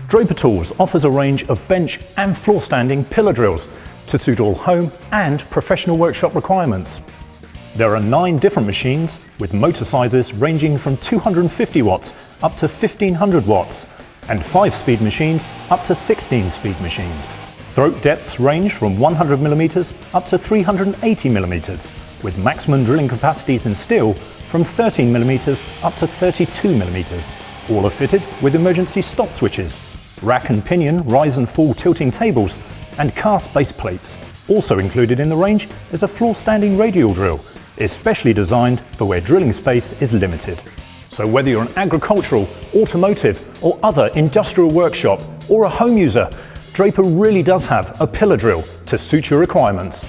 Draper Tools offers a range of bench and floor standing pillar drills to suit all home and professional workshop requirements. There are 9 different machines with motor sizes ranging from 250 watts up to 1500 watts and 5-speed machines up to 16-speed machines. Throat depths range from 100mm up to 380mm, with maximum drilling capacities in steel from 13mm up to 32mm. All are fitted with emergency stop switches, rack and pinion rise and fall tilting tables, and cast base plates. Also included in the range is a floor standing radial drill, especially designed for where drilling space is limited. So whether you're an agricultural, automotive or other industrial workshop or a home user, Draper really does have a pillar drill to suit your requirements.